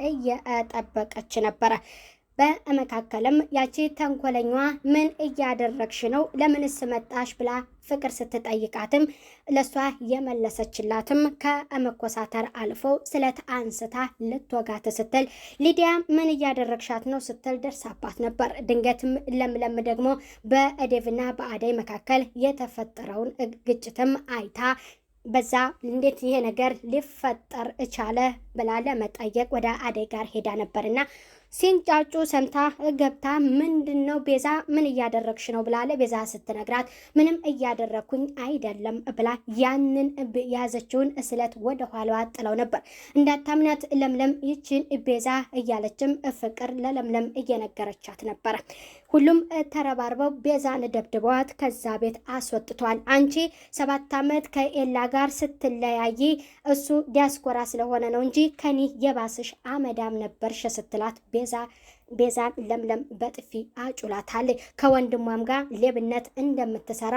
እየጠበቀች ነበረ። በመካከልም ያቺ ተንኮለኛ ምን እያደረግሽ ነው? ለምንስ መጣሽ? ብላ ፍቅር ስትጠይቃትም ለሷ የመለሰችላትም ከመኮሳተር አልፎ ስለት አንስታ ልትወጋት ስትል ሊዲያ ምን እያደረግሻት ነው ስትል ደርሳባት ነበር። ድንገትም ለምለም ደግሞ በዴቭና በአደይ መካከል የተፈጠረውን ግጭትም አይታ በዛ እንዴት ይሄ ነገር ሊፈጠር ቻለ ብላ ለመጠየቅ ወደ አደይ ጋር ሄዳ ነበርና ሲንጫጩ ሰምታ ገብታ ምንድነው ቤዛ ምን እያደረግሽ ነው ብላ ለቤዛ ስትነግራት ምንም እያደረኩኝ አይደለም ብላ ያንን ያዘችውን ስለት ወደ ኋላዋ ጥለው ነበር። እንዳታምናት ለምለም ይችን ቤዛ እያለችም ፍቅር ለለምለም እየነገረቻት ነበር። ሁሉም ተረባርበው ቤዛን ደብድበዋት ከዛ ቤት አስወጥቷል። አንቺ 7 ዓመት ከኤላ ጋር ስትለያይ እሱ ዲያስፖራ ስለሆነ ነው እንጂ ከኒ የባስሽ አመዳም ነበርሽ ስትላት ቤዛን ለምለም በጥፊ አጩላታል። ከወንድሟም ጋር ሌብነት እንደምትሰራ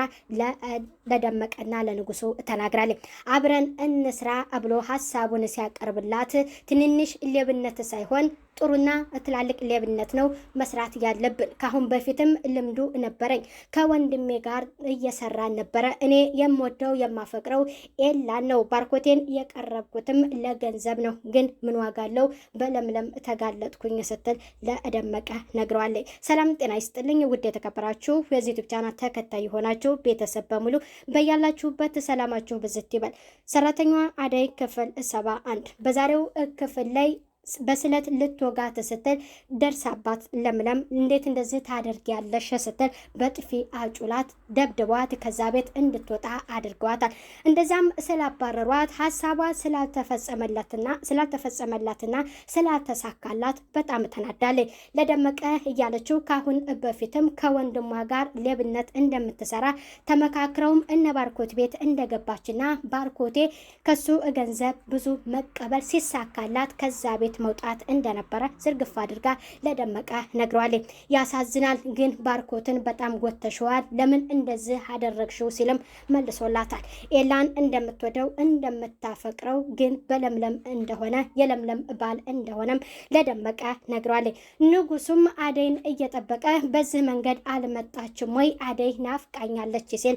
ለደመቀና ለንጉሱ ተናግራለች። አብረን እንስራ ብሎ ሀሳቡን ሲያቀርብላት ትንንሽ ሌብነት ሳይሆን ጥሩና ትላልቅ ሌብነት ነው መስራት ያለብን። ካሁን በፊትም ልምዱ ነበረኝ። ከወንድሜ ጋር እየሰራን ነበረ። እኔ የምወደው የማፈቅረው ኤላን ነው። ባርኮቴን የቀረብኩትም ለገንዘብ ነው። ግን ምን ዋጋ አለው? በለምለም ተጋለጥኩኝ ስትል ለደመቀ ነግረዋለች። ሰላም ጤና ይስጥልኝ ውድ የተከበራችሁ የዚህ ዩቲዩብ ቻናል ተከታይ የሆናችሁ ቤተሰብ በሙሉ በያላችሁበት ሰላማችሁ ብዝት ይበል። ሰራተኛዋ አደይ ክፍል 71 በዛሬው ክፍል ላይ በስለት ልትወጋት ስትል ደርሳባት ለምለም እንዴት እንደዚህ ታደርጊያለሽ ስትል በጥፊ አጩላት ደብድቧት ከዛ ቤት እንድትወጣ አድርገዋታል። እንደዛም ስላባረሯት ሀሳቧ ስላልተፈጸመላትና ስላልተሳካላት በጣም ተናዳለች። ለደመቀ እያለችው ካሁን በፊትም ከወንድሟ ጋር ሌብነት እንደምትሰራ ተመካክረውም እነ ባርኮት ቤት እንደገባችና ባርኮቴ ከሱ ገንዘብ ብዙ መቀበል ሲሳካላት ከዛ ቤት መውጣት እንደነበረ ዝርግፍ አድርጋ ለደመቀ ነግረዋለች። ያሳዝናል፣ ግን ባርኮትን በጣም ጎተሸዋል። ለምን እንደዚህ አደረግሽው ሲልም መልሶላታል። ኤላን እንደምትወደው እንደምታፈቅረው ግን በለምለም እንደሆነ የለምለም ባል እንደሆነም ለደመቀ ነግረዋለች። ንጉሱም አደይን እየጠበቀ በዚህ መንገድ አልመጣችም ወይ አደይ ናፍቃኛለች ሲል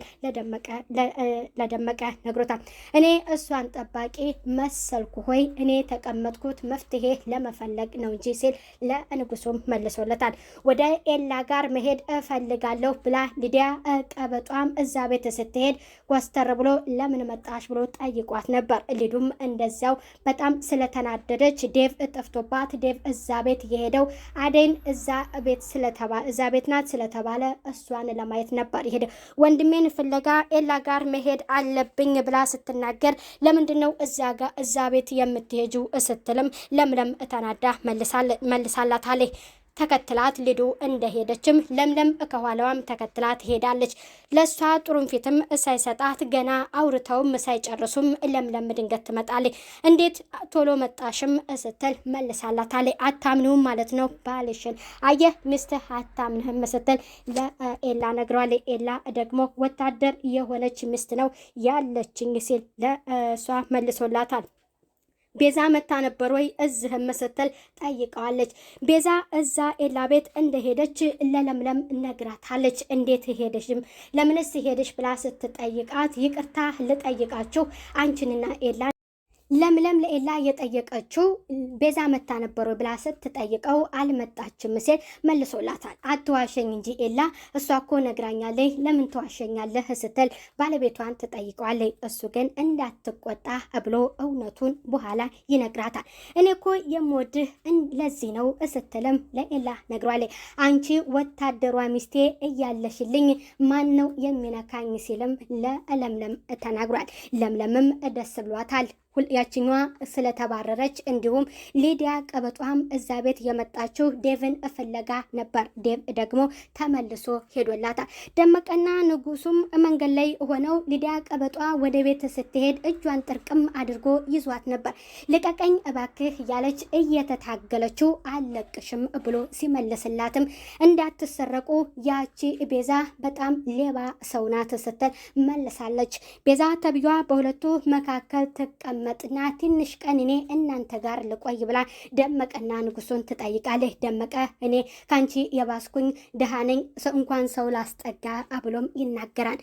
ለደመቀ ነግሮታል። እኔ እሷን ጠባቂ መሰልኩ ሆይ እኔ ተቀመጥኩት መፍትሄ ለመፈለግ ነው እንጂ ሲል ለንጉሱም መልሶለታል። ወደ ኤላ ጋር መሄድ እፈልጋለሁ ብላ ሊዲያ ቀበጧም እዛ ቤት ስትሄድ ኮስተር ብሎ ለምን መጣሽ ብሎ ጠይቋት ነበር። ሊዱም እንደዛው በጣም ስለተናደደች ዴቭ ጠፍቶባት ዴቭ እዛ ቤት የሄደው አደይን እዛ ቤት ናት ስለተባለ እሷን ለማየት ነበር የሄደ። ወንድሜን ፍለጋ ኤላ ጋር መሄድ አለብኝ ብላ ስትናገር ለምንድነው እዛ ቤት የምትሄጂው ስትልም ለምለም ተናዳ መልሳላታለች። ተከትላት ሊዱ እንደሄደችም ለምለም ከኋላዋም ተከትላት ሄዳለች። ለሷ ጥሩም ፊትም ሳይሰጣት ገና አውርተውም ሳይጨርሱም ለምለም ድንገት ትመጣለች። እንዴት ቶሎ መጣሽም ስትል መልሳላታለች። አታምኒውም ማለት ነው ባልሽን? አየህ ሚስትህ አታምንህም ስትል ለኤላ ነግረዋለች። ኤላ ደግሞ ወታደር የሆነች ሚስት ነው ያለችኝ ሲል ለሷ መልሶላታል። ቤዛ መታ ነበር ወይ እዝህም ስትል ጠይቀዋለች። ቤዛ እዛ ኤላ ቤት እንደሄደች ለለምለም ነግራታለች። እንዴት ሄደሽም ለምንስ ሄደሽ ብላ ስትጠይቃት ይቅርታ ልጠይቃችሁ አንቺንና ኤላ ለምለም ለኤላ የጠየቀችው ቤዛ መታ ነበረ ብላ ስትጠይቀው አልመጣችም ሲል መልሶላታል። አትዋሸኝ እንጂ ኤላ እሷ እኮ ነግራኛለች ለምን ትዋሸኛለህ ስትል ባለቤቷን ትጠይቀዋለች። እሱ ግን እንዳትቆጣ ብሎ እውነቱን በኋላ ይነግራታል። እኔ እኮ የምወድህ ለዚህ ነው ስትልም ለኤላ ነግሯለች። አንቺ ወታደሯ ሚስቴ እያለሽልኝ ማን ነው የሚነካኝ ሲልም ለለምለም ተናግሯል። ለምለምም ደስ ብሏታል። ያችኛዋ ስለተባረረች እንዲሁም ሊዲያ ቀበጧም እዛ ቤት የመጣችው ዴቭን ፍለጋ ነበር። ዴቭ ደግሞ ተመልሶ ሄዶላታል። ደመቀና ንጉሱም መንገድ ላይ ሆነው ሊዲያ ቀበጧ ወደ ቤት ስትሄድ እጇን ጥርቅም አድርጎ ይዟት ነበር። ልቀቀኝ እባክህ እያለች እየተታገለችው አለቅሽም ብሎ ሲመልስላትም እንዳትሰረቁ ያቺ ቤዛ በጣም ሌባ ሰው ናት ስትል መልሳለች። ቤዛ ተብያ በሁለቱ መካከል ልቀመጥና ትንሽ ቀን እኔ እናንተ ጋር ልቆይ ብላ ደመቀና ንጉሱን ትጠይቃለች። ደመቀ እኔ ካንቺ የባስኩኝ ደሃ ነኝ እንኳን ሰው ላስጠጋ ብሎም ይናገራል።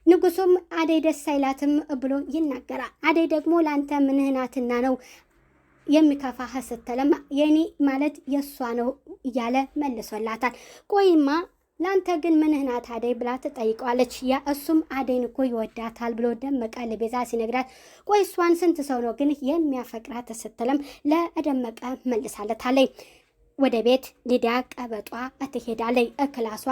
ንጉሱም አደይ ደስ አይላትም ብሎ ይናገራል። አደይ ደግሞ ላንተ ምንህናትና ነው የሚከፋህ ስትለም የኔ ማለት የሷ ነው እያለ መልሶላታል። ቆይማ ላንተ ግን ምንህናት አደይ ብላ ትጠይቀዋለች። ያ እሱም አደይን እኮ ይወዳታል ብሎ ደመቀ ለቤዛ ሲነግራት ቆይ እሷን ስንት ሰው ነው ግን የሚያፈቅራት ስትለም ለደመቀ መልሳለታለች። ወደ ቤት ሊዲያ ቀበጧ ትሄዳለች። ክላሷ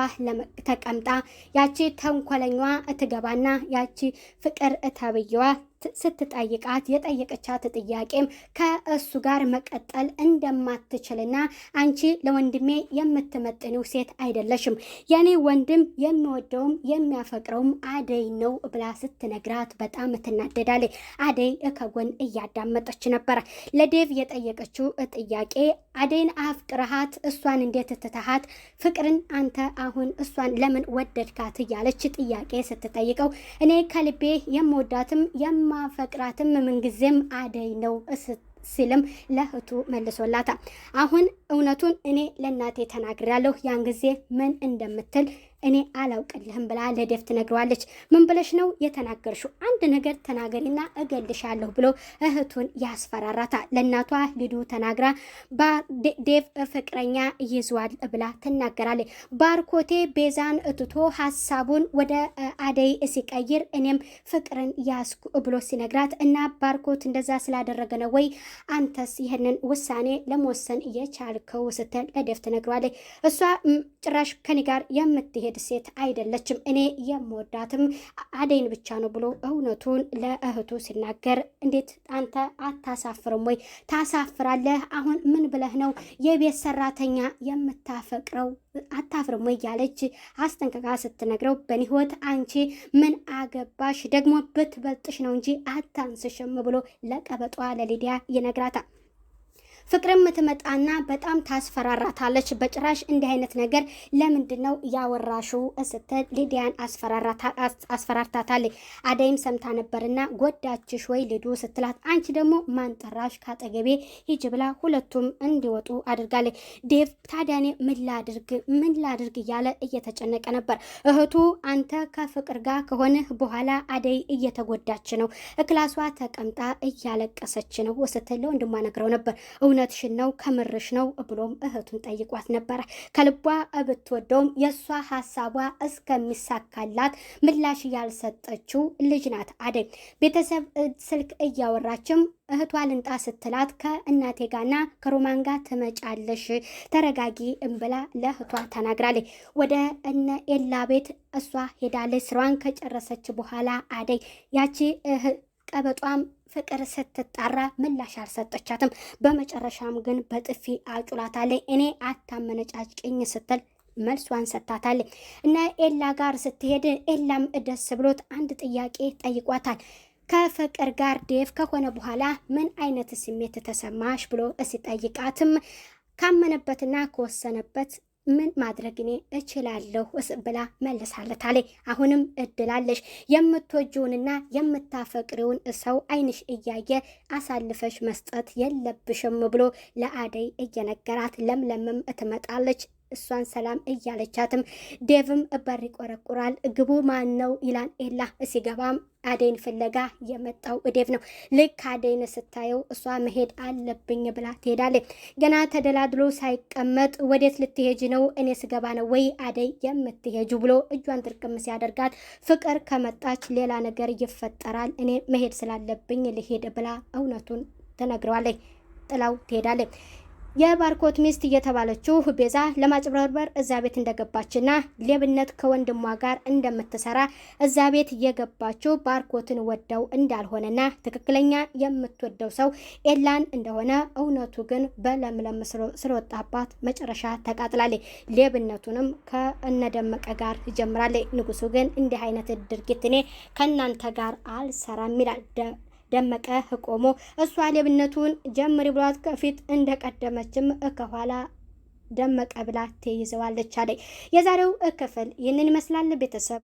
ተቀምጣ ያቺ ተንኮለኛዋ ትገባና ያቺ ፍቅር ተብዬዋ ስትጠይቃት የጠየቀቻት ጥያቄም ከእሱ ጋር መቀጠል እንደማትችልና አንቺ ለወንድሜ የምትመጥኒው ሴት አይደለሽም፣ የኔ ወንድም የሚወደውም የሚያፈቅረውም አደይ ነው ብላ ስትነግራት በጣም ትናደዳለች። አደይ ከጎን እያዳመጠች ነበረ። ለዴቭ የጠየቀችው ጥያቄ አደይን አፍቅረሃት እሷን እንዴት ትተሃት ፍቅርን አንተ አሁን እሷን ለምን ወደድካት እያለች ጥያቄ ስትጠይቀው እኔ ከልቤ የምወዳትም ማፈቅራትም ምንጊዜም አደይ ነው ሲልም ለእህቱ መልሶላታ። አሁን እውነቱን እኔ ለእናቴ ተናግሬያለሁ፣ ያን ጊዜ ምን እንደምትል እኔ አላውቅልህም ብላ ለዴቭ ትነግረዋለች። ምን ብለሽ ነው የተናገርሽው? አንድ ነገር ተናገሪና እገልሻለሁ ብሎ እህቱን ያስፈራራታል። ለእናቷ ልዱ ተናግራ ዴቭ ፍቅረኛ ይዟል ብላ ትናገራለች። ባርኮቴ ቤዛን እትቶ ሀሳቡን ወደ አደይ ሲቀይር እኔም ፍቅርን ያስኩ ብሎ ሲነግራት እና ባርኮት እንደዛ ስላደረገ ነው ወይ አንተስ ይህንን ውሳኔ ለመወሰን እየቻልከው ስትል ለዴቭ ትነግረዋለች። እሷ ጭራሽ ከኔ ጋር የምትሄድ ሴት አይደለችም፣ እኔ የምወዳትም አደይን ብቻ ነው ብሎ እውነቱን ለእህቱ ሲናገር እንዴት አንተ አታሳፍርም ወይ? ታሳፍራለህ። አሁን ምን ብለህ ነው የቤት ሰራተኛ የምታፈቅረው? አታፍርም ወይ ያለች አስጠንቀቃ ስትነግረው በኔ ህይወት አንቺ ምን አገባሽ? ደግሞ ብትበልጥሽ ነው እንጂ አታንስሽም ብሎ ለቀበጧ ለሊዲያ ይነግራታል። ፍቅርም ትመጣና በጣም ታስፈራራታለች። በጭራሽ እንዲህ አይነት ነገር ለምንድን ነው ያወራሽው ስትል ሊዲያን አስፈራርታታለች። አደይም ሰምታ ነበርና ጎዳችሽ ወይ ልዱ ስትላት አንቺ ደግሞ ማንጠራሽ ካጠገቤ ሂጅ ብላ ሁለቱም እንዲወጡ አድርጋለች። ዴቭ ታዲያኔ ምን ላድርግ እያለ እየተጨነቀ ነበር። እህቱ አንተ ከፍቅር ጋር ከሆነ በኋላ አደይ እየተጎዳች ነው፣ ክላሷ ተቀምጣ እያለቀሰች ነው ስትል ለወንድሟ ነግረው ነበር። እውነትሽን ነው ከምርሽ ነው ብሎም እህቱን ጠይቋት ነበረ። ከልቧ ብትወደውም የእሷ ሀሳቧ እስከሚሳካላት ምላሽ ያልሰጠችው ልጅ ናት አደይ። ቤተሰብ ስልክ እያወራችም እህቷ ልንጣ ስትላት ከእናቴ ጋርና ከሮማን ጋር ትመጫለሽ ተረጋጊ ብላ ለእህቷ ተናግራለች። ወደ እነ ኤላ ቤት እሷ ሄዳለች። ስራዋን ከጨረሰች በኋላ አደይ ያቺ ቀበጧም ፍቅር ስትጣራ ምላሽ አልሰጠቻትም። በመጨረሻም ግን በጥፊ አጩላታለች። እኔ አታመነጫጭቅኝ ስትል መልሷን ሰጥታታለች። እና ኤላ ጋር ስትሄድ ኤላም ደስ ብሎት አንድ ጥያቄ ጠይቋታል። ከፍቅር ጋር ዴቭ ከሆነ በኋላ ምን አይነት ስሜት ተሰማሽ ብሎ ሲጠይቃትም ካመነበትና ከወሰነበት ምን ማድረግ እኔ እችላለሁ ብላ መልሳለታለች። አሁንም እድላለሽ፣ የምትወጂውንና የምታፈቅሪውን ሰው አይንሽ እያየ አሳልፈሽ መስጠት የለብሽም ብሎ ለአደይ እየነገራት ለምለምም ትመጣለች። እሷን ሰላም እያለቻትም ዴቭም በር ይቆረቁራል። ግቡ ማን ነው ይላል ኤላ። ሲገባም አደይን ፍለጋ የመጣው ዴቭ ነው። ልክ አደይን ስታየው እሷ መሄድ አለብኝ ብላ ትሄዳለች። ገና ተደላድሎ ሳይቀመጥ ወዴት ልትሄጅ ነው? እኔ ስገባ ነው ወይ አደይ የምትሄጁ ብሎ እጇን ጥርቅም ሲያደርጋት ፍቅር ከመጣች ሌላ ነገር ይፈጠራል፣ እኔ መሄድ ስላለብኝ ልሄድ ብላ እውነቱን ትነግረዋለች። ጥላው ትሄዳለች። የባርኮት ሚስት እየተባለችው ቤዛ ለማጭበርበር እዛ ቤት እንደገባችና ሌብነት ከወንድሟ ጋር እንደምትሰራ እዛ ቤት እየገባችው ባርኮትን ወደው እንዳልሆነና ትክክለኛ የምትወደው ሰው ኤላን እንደሆነ እውነቱ ግን በለምለም ስለወጣባት መጨረሻ ተቃጥላለች። ሌብነቱንም ከእነደመቀ ጋር ጀምራለች። ንጉሱ ግን እንዲህ አይነት ድርጊት እኔ ከእናንተ ጋር አልሰራም ይላል። ደመቀ ቆሞ እሷ ሌብነቱን ጀምሪ ብሏት ከፊት እንደቀደመችም ከኋላ ደመቀ ብላ ትይዘዋለች። አደይ የዛሬው ክፍል ይህንን ይመስላል ቤተሰብ።